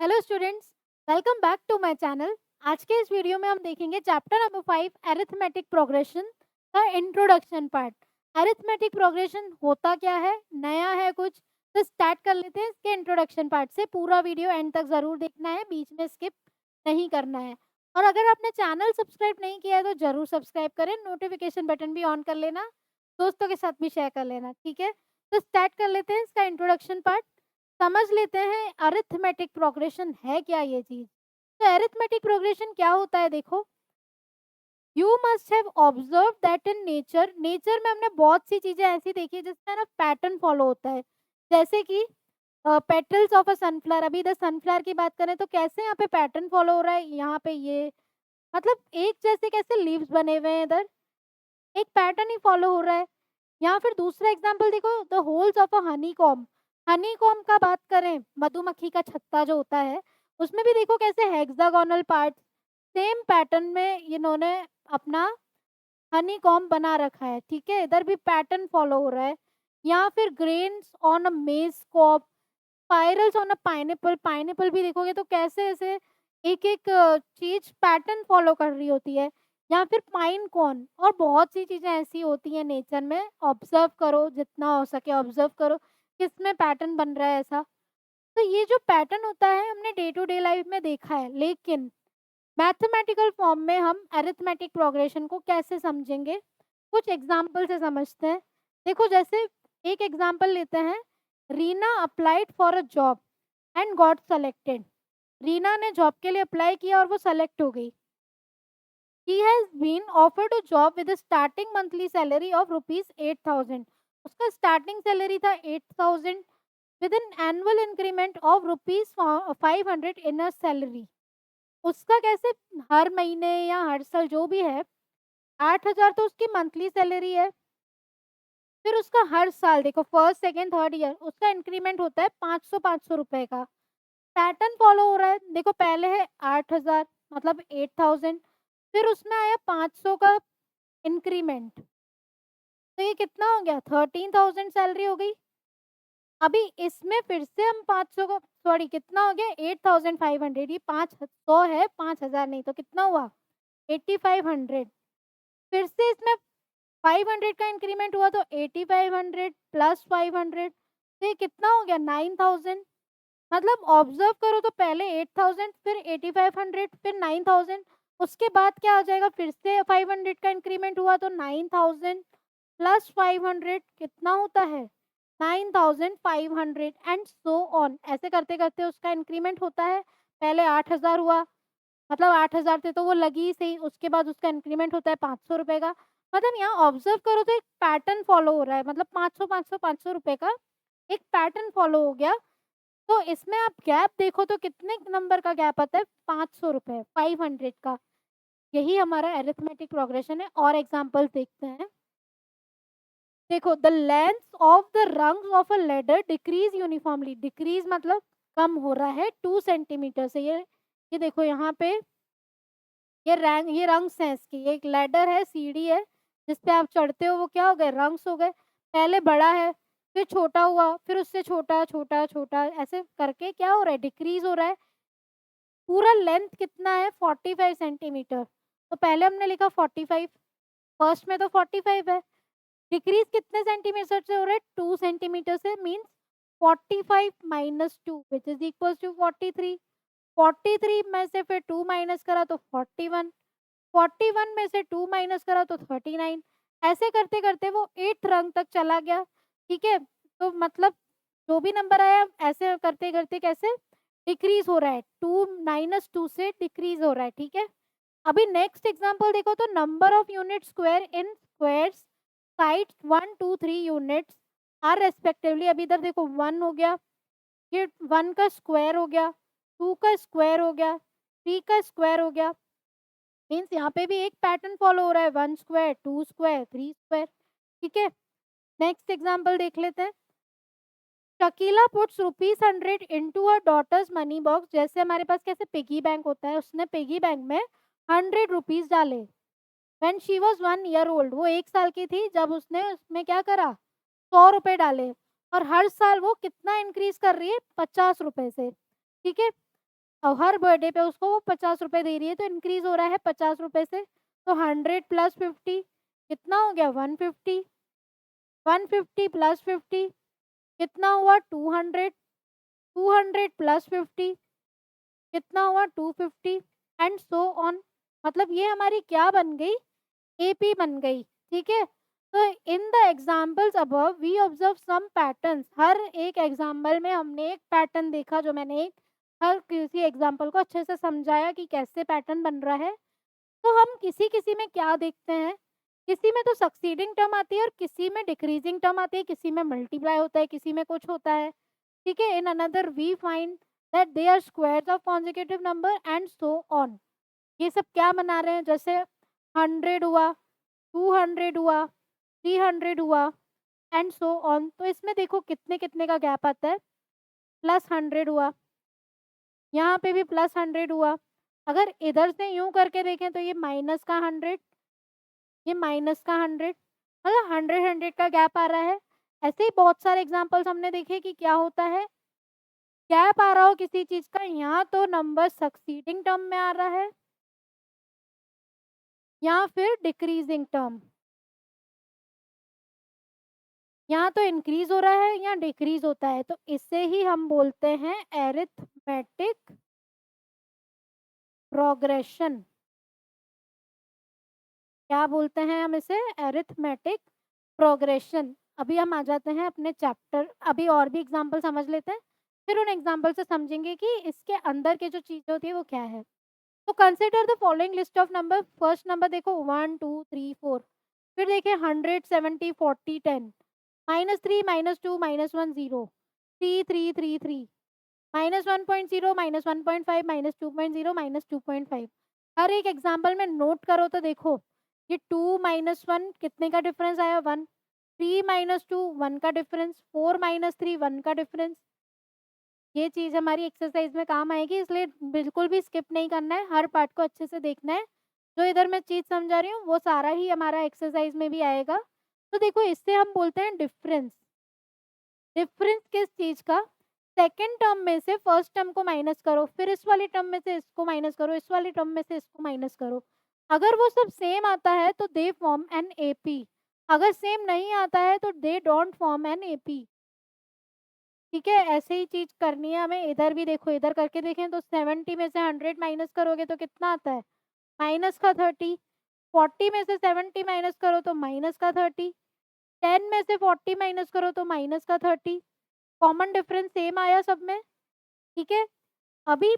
Hello students, welcome back to my channel. आज के इस वीडियो में हम देखेंगे चैप्टर नंबर 5 अरिथमेटिक प्रोग्रेशन का इंट्रोडक्शन पार्ट। अरिथमेटिक प्रोग्रेशन होता क्या है, नया है कुछ, तो स्टार्ट कर लेते हैं इसके इंट्रोडक्शन पार्ट से। पूरा वीडियो एंड तक ज़रूर देखना है, बीच में स्किप नहीं करना है। और अगर आपने चैनल सब्सक्राइब नहीं किया है तो ज़रूर सब्सक्राइब करें, नोटिफिकेशन बटन भी ऑन कर लेना, दोस्तों के साथ भी शेयर कर लेना, ठीक है। तो स्टार्ट कर लेते हैं इसका इंट्रोडक्शन पार्ट। समझ लेते हैं अरिथमेटिक प्रोग्रेशन है क्या ये चीज। तो अरिथमेटिक प्रोग्रेशन क्या होता है, देखो। You must have observe that in nature, nature में हमने बहुत सी चीजें ऐसी देखी है जिसमें ना पैटर्न फॉलो होता है। जैसे कि पेटल्स ऑफ अ सनफ्लावर, अभी इधर सनफ्लावर की बात करें तो कैसे यहाँ पे पैटर्न फॉलो हो रहा है, यहाँ पे ये मतलब एक जैसे कैसे लीव्स बने हुए हैं, इधर एक पैटर्न ही फॉलो हो रहा है। या फिर दूसरा एग्जांपल देखो, the holes of a Honey comb. Honey comb का बात करें, मधुमक्खी का छत्ता जो होता है, उसमें भी देखो कैसे हेक्सागोनल पार्ट, सेम पैटर्न में इन्होंने अपना हनी कॉम्ब बना रखा है, ठीक है। इधर भी पैटर्न फॉलो हो रहा है। या फिर grains on a maize cob, spirals on a pineapple, pineapple भी देखोगे तो कैसे ऐसे एक एक चीज पैटर्न फॉलो कर रही होती है। या फिर पाइन कॉर्न, और बहुत सी चीजें ऐसी होती हैं नेचर में, ऑब्जर्व करो जितना हो सके, ऑब्जर्व करो किसमें पैटर्न बन रहा है ऐसा। तो ये जो पैटर्न होता है हमने डे टू डे लाइफ में देखा है, लेकिन मैथमेटिकल फॉर्म में हम अरिथमेटिक प्रोग्रेशन को कैसे समझेंगे, कुछ एग्जाम्पल से समझते हैं। देखो, जैसे एक एग्जाम्पल लेते हैं। Reena applied for a job and got selected. Reena ने जॉब के लिए अप्लाई किया और वो सेलेक्ट हो गई। He has been offered a job with starting monthly salary of rupees 8,000। उसका स्टार्टिंग सैलरी था 8,000 with an annual increment of rupees 500 in a salary. उसका कैसे, हर महीने या हर साल जो भी है, 8,000 तो उसकी मंथली सैलरी है। फिर उसका हर साल देखो, फर्स्ट सेकेंड थर्ड ईयर उसका इंक्रीमेंट होता है 500 रुपए का। पैटर्न फॉलो हो रहा है, देखो पहले है 8,000 मतलब 8,000, फिर उसमें आया 500 का इंक्रीमेंट, तो ये कितना हो गया, 13,000 सैलरी हो गई। अभी इसमें फिर से हम 500 का, सॉरी कितना हो गया, 8,500, ये 500 है, 5,000 नहीं, तो कितना हुआ 8,500। फिर से इसमें 500 का इंक्रीमेंट हुआ तो 8,500 प्लस 500, तो ये कितना हो गया 9,000। मतलब ऑब्जर्व करो तो पहले 8,000, फिर 8,500, फिर 9,000, उसके बाद क्या आ जाएगा, फिर से 500 का इंक्रीमेंट हुआ तो 9,000 प्लस 500 कितना होता है 9,500 एंड सो ऑन। ऐसे करते करते उसका इंक्रीमेंट होता है। पहले 8,000 हुआ, मतलब 8,000 थे तो वो लगी ही सही, उसके बाद उसका इंक्रीमेंट होता है 500 रुपए का। मतलब यहाँ ऑब्जर्व करो तो एक पैटर्न फॉलो हो रहा है, मतलब 500 500 500 रुपए का एक पैटर्न फॉलो हो गया। तो इसमें आप गैप देखो तो कितने नंबर का गैप आता है, 500 रुपए, 500 का। यही हमारा अरिथमेटिक प्रोग्रेशन है। और एग्जांपल्स देखते हैं। देखो, द लेंथ ऑफ द रंग of a ladder decrease uniformly, decrease मतलब कम हो रहा है 2 सेंटीमीटर से। ये देखो यहाँ पे ये रंग्स हैं इसकी, ये एक लैडर है, सीढ़ी है जिस पे आप चढ़ते हो, वो क्या हो गए, रंग्स हो गए। पहले बड़ा है, फिर छोटा हुआ, फिर उससे छोटा छोटा छोटा, ऐसे करके क्या हो रहा है, डिक्रीज हो रहा है। पूरा लेंथ कितना है 45 सेंटीमीटर, तो पहले हमने लिखा 45, फर्स्ट में तो 45 है। डिक्रीज कितने सेंटीमीटर से हो रहा है, 2 सेंटीमीटर से, means 45 minus 2 which is equal to 43। 43 में से फिर 2 माइनस करा तो 41, 41 में से 2 माइनस करा तो 39। ऐसे करते करते वो 8th रंग तक चला गया, ठीक है। तो मतलब जो भी नंबर आया, ऐसे करते करते कैसे डिक्रीज हो रहा है, 2 - 2 से डिक्रीज हो रहा है, ठीक है। अभी नेक्स्ट एग्जांपल देखो तो number of unit square in squares sides 1 2 3 units are respectively. अभी इधर देखो 1 हो गया, ये 1 का स्क्वायर हो गया, 2 का स्क्वायर हो गया, 3 का स्क्वायर हो गया। मीन्स यहाँ पे भी एक पैटर्न फॉलो हो रहा है, 1 स्क्वायर, 2 स्क्वायर, 3 स्क्वायर, ठीक है। नेक्स्ट एग्जांपल देख लेते हैं। Shakila puts rupees 100 into a daughter's money box. जैसे हमारे पास कैसे पिगी बैंक होता है, उसने पिगी बैंक में 100 रुपीज डाले। When she was 1 year old, वो 1 साल की थी जब उसने उसमें क्या करा, 100 रुपए डाले। और हर साल वो कितना इंक्रीज कर रही है, 50 रुपए से, ठीक है। और हर बर्थडे पे उसको वो 50 रुपए दे रही है, तो इंक्रीज हो रहा है 50 रुपए से। तो 100 प्लस 50 कितना हो गया? 150। 150 प्लस 50 कितना हुआ? 200। 200 प्लस 50 कितना हुआ? 250 एंड सो ऑन। मतलब ये हमारी क्या बन गई? एपी बन गई। ठीक है। तो in the examples above we observe some patterns. हर एक एग्जाम्पल में हमने एक पैटर्न देखा, जो मैंने एक हर किसी एग्जाम्पल को अच्छे से समझाया कि कैसे पैटर्न बन रहा है। तो हम किसी किसी में क्या देखते हैं, किसी में तो सक्सीडिंग टर्म आती है और किसी में डिक्रीजिंग टर्म आती है, किसी में मल्टीप्लाई होता है, किसी में कुछ होता है। ठीक है। In another we find that they are squares of consecutive number and so on. ये सब क्या बना रहे हैं? जैसे 100 हुआ, 200 हुआ, 300 हुआ एंड सो ऑन। तो इसमें देखो कितने कितने का गैप आता है। प्लस 100 हुआ, यहाँ पे भी प्लस 100 हुआ। अगर इधर से यूं करके देखें तो ये माइनस का 100, ये माइनस का 100, मतलब 100 का गैप आ रहा है। ऐसे ही बहुत सारे एग्जांपल्स हमने देखे कि क्या होता है, गैप आ रहा हो किसी चीज का, यहाँ तो नंबर सक्सीडिंग टर्म में आ रहा है या फिर डिक्रीजिंग टर्म, यहाँ तो इंक्रीज हो रहा है या डिक्रीज होता है। तो इसे ही हम बोलते हैं एरिथमेटिक प्रोग्रेशन। क्या बोलते हैं हम इसे? Arithmetic progression. अभी हम आ जाते हैं अपने चैप्टर, अभी और भी एग्जांपल समझ लेते हैं, फिर उन एग्जांपल से समझेंगे कि इसके अंदर की जो चीजें होती है वो क्या है। तो consider the following list of number. First number देखो 1 2 3 4, फिर देखिए 100 70 40 10, -3 -2 -1 0 3 3 3 3 -1.0 -1.5 -2.0 -2.5। हर एक एग्जाम्पल में नोट करो तो देखो ये 2 -1 कितने का डिफरेंस आया? 1। 3 -2 1 का डिफरेंस, 4 -3 1 का डिफरेंस। ये चीज हमारी एक्सरसाइज में काम आएगी, इसलिए बिल्कुल भी स्किप नहीं करना है, हर पार्ट को अच्छे से देखना है। जो इधर मैं चीज समझा रही हूँ वो सारा ही हमारा एक्सरसाइज में भी आएगा। तो देखो इससे हम बोलते हैं डिफरेंस। डिफरेंस किस चीज का? सेकेंड टर्म में से फर्स्ट टर्म को माइनस करो, फिर इस वाली टर्म में से इसको माइनस करो, इस वाली टर्म में से इसको माइनस करो। अगर वो सब सेम आता है तो दे फॉर्म एन एपी, अगर सेम नहीं आता है तो they don't form an AP. ठीक है। ऐसे ही चीज करनी है हमें इधर भी। देखो इधर करके देखें तो 70 में से 100 माइनस करोगे तो कितना आता है? माइनस का 30। 40 में से 70 माइनस करो तो माइनस का 30। 10 में से 40 माइनस करो तो माइनस का 30। कॉमन डिफरेंस सेम आया सब में। ठीक है। अभी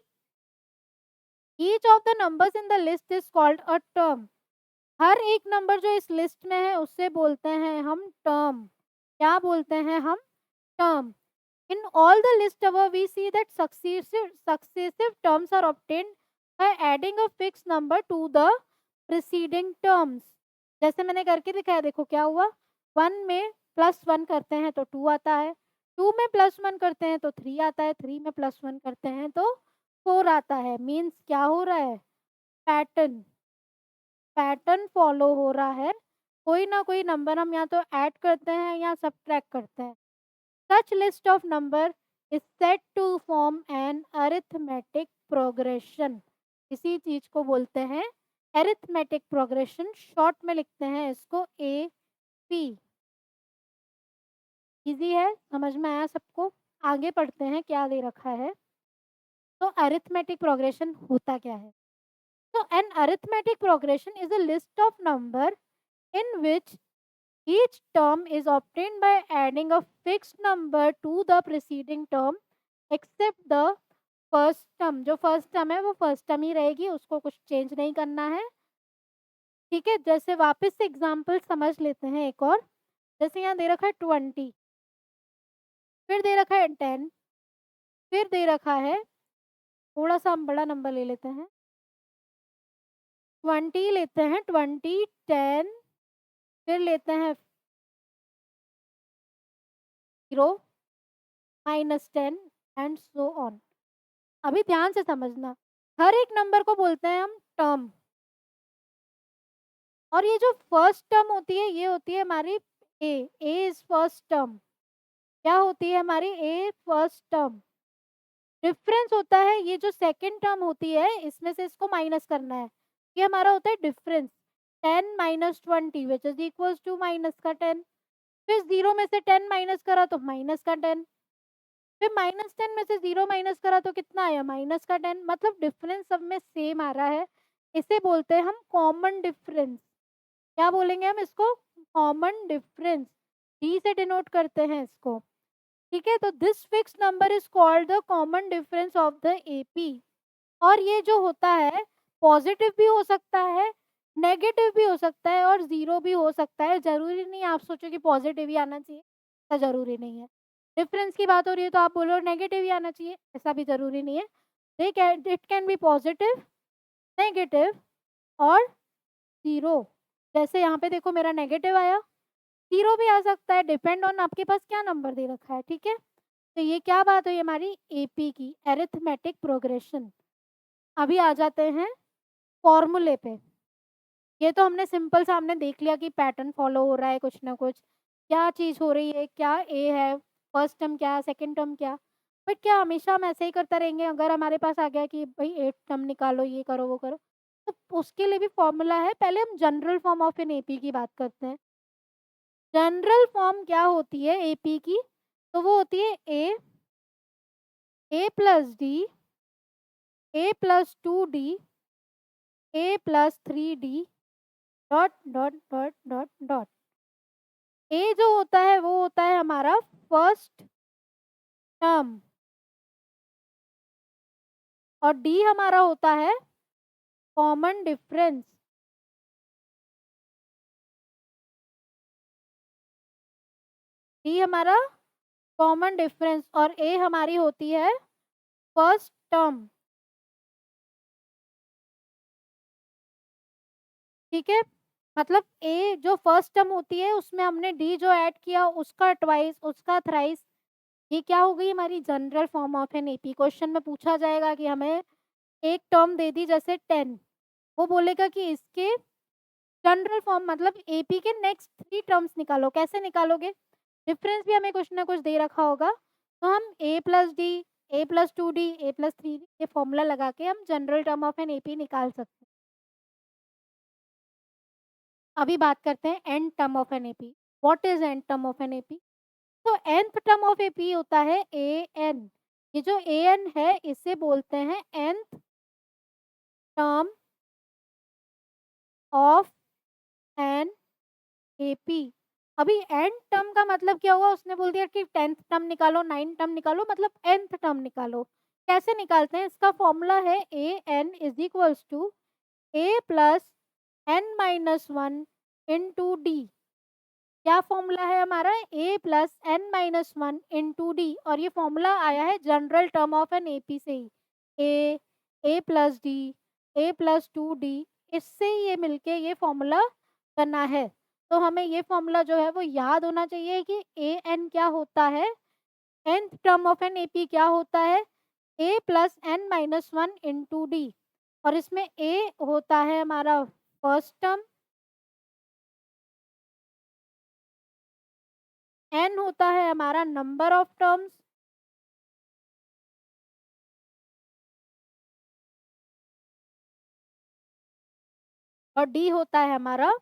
each of the numbers in the list is called a term. हर एक नंबर जो इस लिस्ट में है उससे बोलते हैं हम टर्म। क्या बोलते हैं हम? Term. In all the list above, we see that successive terms are obtained by adding a fixed number to the preceding terms। जैसे मैंने करके दिखाया, देखो क्या हुआ। 1 में +1 करते हैं तो 2 आता है, 2 में +1 करते हैं तो 3 आता है, 3 में +1 करते हैं तो 4 आता है। मीन्स क्या हो रहा है? पैटर्न, पैटर्न फॉलो हो रहा है। कोई ना कोई नंबर हम या तो ऐड करते हैं या सब्ट्रैक्ट करते हैं। Such list of number is said to form an arithmetic progression। इसी चीज को बोलते हैं arithmetic progression। शॉर्ट में लिखते हैं इसको AP। इजी है, समझ में आया सबको? आगे पढ़ते हैं क्या दे रखा है। तो arithmetic progression होता क्या है? तो an arithmetic progression is a list of number in which each term is obtained by adding a fixed number to the preceding term except the first term. जो फर्स्ट टर्म है वो first term ही रहेगी, उसको कुछ change नहीं करना है। ठीक है। जैसे वापस से एग्जांपल समझ लेते हैं एक और। जैसे यहाँ दे रखा है 20, फिर दे रखा है 10, फिर दे रखा है, थोड़ा सा हम बड़ा नंबर ले लेते हैं, 20 लेते हैं, 20 10, फिर लेते हैं 0 -10 एंड सो ऑन। अभी ध्यान से समझना, हर एक नंबर को बोलते हैं हम टर्म। और ये जो फर्स्ट टर्म होती है ये होती है हमारी ए इज फर्स्ट टर्म। क्या होती है हमारी? ए फर्स्ट टर्म। डिफरेंस होता है ये जो सेकंड टर्म होती है इसमें से इसको माइनस करना है, ये हमारा होता है difference. 10 minus 20 which is equals to minus का 10। फिर 0 में से 10 माइनस करा तो माइनस का 10। फिर -10 में से 0 माइनस करा तो कितना आया? माइनस का 10। मतलब डिफरेंस सब में सेम आ रहा है। इसे बोलते हैं हम कॉमन डिफरेंस। क्या बोलेंगे हम इसको? Common difference. डी से डिनोट करते हैं इसको। ठीक है, तो this fix number is called the common difference of the AP. और ये जो होता है पॉजिटिव भी हो सकता है, नेगेटिव भी हो सकता है और जीरो भी हो सकता है। जरूरी नहीं आप सोचो कि पॉजिटिव ही आना चाहिए, ऐसा जरूरी नहीं है। डिफरेंस की बात हो रही है तो आप बोलो नेगेटिव ही आना चाहिए, ऐसा भी जरूरी नहीं है। It can be positive, negative और जीरो। जैसे यहाँ पे देखो मेरा नेगेटिव आया, जीरो भी आ सकता है, डिपेंड ऑन आपके पास क्या नंबर दे रखा है। ठीक है, तो ये क्या बात हुई हमारी एपी की, एरिथमेटिक प्रोग्रेशन। अभी आ जाते हैं फॉर्मूले पे। ये तो हमने सिंपल सा हमने देख लिया कि पैटर्न फॉलो हो रहा है, कुछ ना कुछ क्या चीज़ हो रही है, क्या ए है, फर्स्ट टर्म क्या, सेकंड टर्म क्या। बट क्या हमेशा हम ऐसे ही करते रहेंगे? अगर हमारे पास आ गया कि भाई एट टर्म निकालो, ये करो वो करो, तो उसके लिए भी फॉर्मूला है। पहले हम general form of an AP की बात करते हैं। जनरल फॉर्म क्या होती है एपी की? तो वो होती है A plus D, A plus 2d, A plus 3d, dot dot dot dot dot. A जो होता है वो होता है हमारा फर्स्ट टर्म और डी हमारा होता है कॉमन डिफरेंस। डी हमारा कॉमन डिफरेंस और ए हमारी होती है फर्स्ट टर्म। ठीक है, मतलब ए जो फर्स्ट टर्म होती है उसमें हमने डी जो ऐड किया उसका ट्वाइस, उसका थ्राइस। ये क्या हो गई हमारी general form of an AP. Question में पूछा जाएगा कि हमें एक टर्म दे दी जैसे 10, वो बोलेगा कि इसके जनरल फॉर्म मतलब एपी के नेक्स्ट 3 टर्म्स निकालो। कैसे निकालोगे? डिफरेंस भी हमें कुछ ना कुछ दे रखा होगा, तो हम a plus D, A plus 2d, A plus 3d ये फॉर्मूला लगा के हम general term of an AP निकाल सकते हैं। अभी बात करते हैं n term of an AP. What is n term of an AP? तो nth टर्म ऑफ एपी होता है ए एन। ये जो ए एन है इसे बोलते हैं nth term of an AP. अभी एन टर्म का मतलब क्या हुआ? उसने बोल दिया कि 10th टर्म निकालो, 9th टर्म निकालो, मतलब nth टर्म निकालो। कैसे निकालते हैं? इसका फॉर्मूला है A N is equals to A plus N minus one into D. क्या फॉर्मूला है हमारा? A plus N minus one into D. और ये फॉर्मूला आया है general term of an AP से ही। A plus D, A plus 2d, इससे ही ये मिलके ये फॉर्मूला बना है। तो हमें ये फॉर्मूला जो है वो याद होना चाहिए कि ए एन क्या होता है, nth term of an AP क्या होता है, A plus N minus one into D. और इसमें ए होता है हमारा फर्स्ट टर्म, एन होता है हमारा नंबर ऑफ टर्म्स, और डी होता है हमारा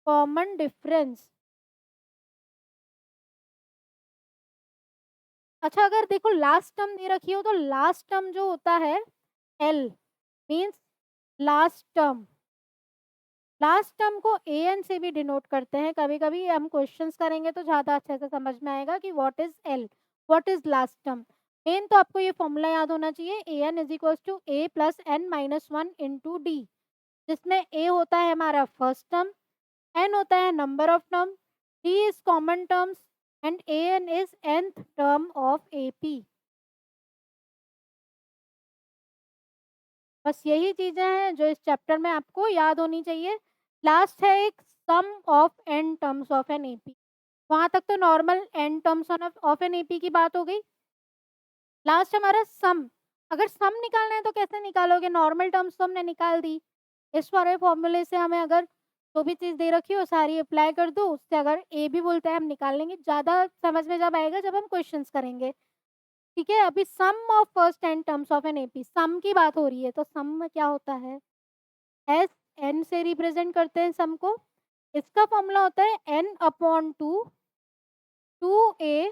कॉमन डिफरेंस। अच्छा, अगर देखो लास्ट टर्म दे रखी हो तो लास्ट टर्म जो होता है L means last term. Last term को ए एन से भी डिनोट करते हैं। कभी कभी हम क्वेश्चंस करेंगे तो ज़्यादा अच्छे से समझ में आएगा कि what is L, what is last term. Main तो आपको ये फॉर्मूला याद होना चाहिए, A N is equals to A plus N minus one into D, जिसमें ए होता है हमारा फर्स्ट टर्म, एन होता है number of term, d is common terms and a N is nth term of A P. बस यही चीज़ें हैं जो इस चैप्टर में आपको याद होनी चाहिए। लास्ट है एक sum of N terms of an AP. वहाँ तक तो normal N terms of an AP की बात हो गई। लास्ट हमारा सम। अगर सम निकालना है तो कैसे निकालोगे? नॉर्मल टर्म्स तो हमने निकाल दी। इस वाले फॉर्मूले से हमें अगर जो भी चीज़ दे रखी हो सारी अप्लाई कर दो, उससे अगर ए भी बोलता है हम निकाल लेंगे, ज़्यादा समझ में जब आएगा जब हम क्वेश्चंस करेंगे, ठीक है? अभी sum of first 10 terms of an AP, sum की बात हो रही है, तो सम में क्या होता है? एस एन से रिप्रेजेंट करते हैं सम को। इसका फॉर्मूला होता है n upon 2 2a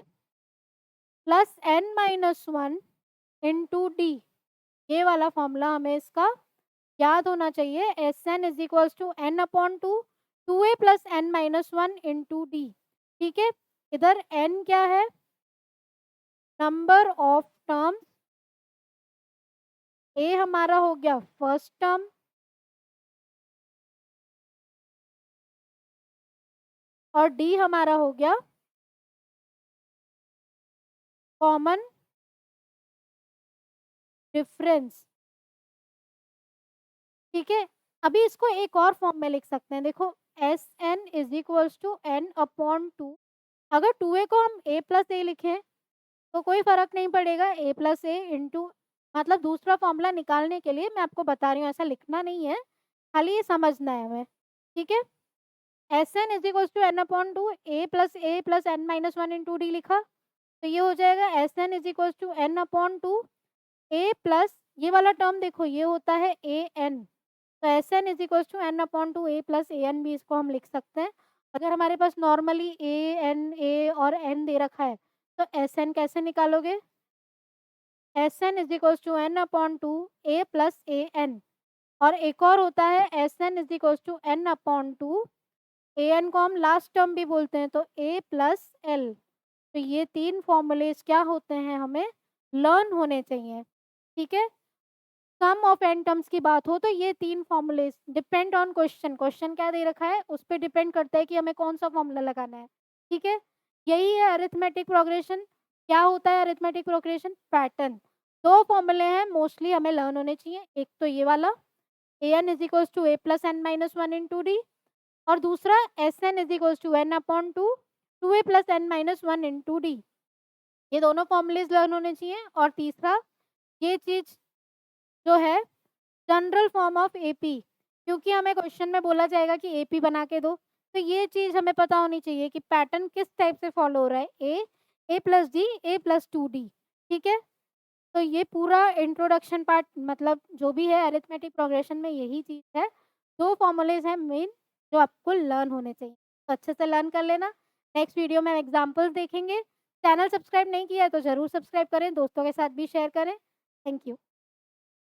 plus N minus 1 into D. ये वाला फॉर्मूला हमें इसका याद होना चाहिए। S N is equals to N upon 2 2a plus N minus 1 into d. ठीक है, इधर एन क्या है? Number of terms. ए हमारा हो गया फर्स्ट टर्म और डी हमारा हो गया कॉमन डिफरेंस। ठीक है, अभी इसको एक और फॉर्म में लिख सकते हैं। देखो, s N is equals to N upon 2। अगर 2a को हम a प्लस ए लिखें तो कोई फर्क नहीं पड़ेगा, a प्लस ए इंटू, मतलब दूसरा फॉर्मूला निकालने के लिए मैं आपको बता रही हूँ, ऐसा लिखना नहीं है, खाली ये समझना है हमें। ठीक है, s N is equals to N upon 2 a plus N minus 1 into d लिखा, तो ये हो जाएगा s N is equals to N upon 2 a plus, ये वाला टर्म देखो ये होता है ए एन, तो s N is equals to N upon 2 a plus a n भी इसको हम लिख सकते हैं। अगर हमारे पास नॉर्मली ए और एन दे रखा है तो एस एन कैसे निकालोगे? S N is equals to N upon 2 a plus a n, और एक और होता है s N is equals to N upon 2 a n को हम लास्ट टर्म भी बोलते हैं, तो ए प्लस एल। तो ये 3 फॉर्मूलेज क्या होते हैं, हमें लर्न होने चाहिए। ठीक है, सम ऑफ एन टर्म्स की बात हो तो ये 3 formulas depend on question, question क्या दे रखा है उस पर डिपेंड करता है कि हमें कौन सा फॉर्मूला लगाना है। ठीक है, यही है अरिथमेटिक प्रोग्रेशन। क्या होता है अरिथमेटिक प्रोग्रेशन? पैटर्न। 2 फॉर्मूले हैं मोस्टली हमें लर्न होने चाहिए, एक तो ये वाला A N is equals to A plus N minus 1 into D, और दूसरा S N is equals to N upon 2 2a plus N minus 1 into D. ये दोनों फॉर्मूलेज लर्न होने चाहिए। और तीसरा ये चीज़ जो है जनरल फॉर्म ऑफ एपी, क्योंकि हमें क्वेश्चन में बोला जाएगा कि एपी बना के दो, तो ये चीज़ हमें पता होनी चाहिए कि पैटर्न किस टाइप से फॉलो हो रहा है, A plus D, A plus 2d। ठीक है, तो ये पूरा इंट्रोडक्शन पार्ट, मतलब जो भी है अरिथमेटिक प्रोग्रेशन में यही चीज़ है। 2 फॉर्मूलेज हैं मेन जो आपको लर्न होने चाहिए, तो अच्छे से लर्न कर लेना। नेक्स्ट वीडियो में एग्जाम्पल्स देखेंगे। चैनल सब्सक्राइब नहीं किया है तो ज़रूर सब्सक्राइब करें, दोस्तों के साथ भी शेयर करें। Thank you.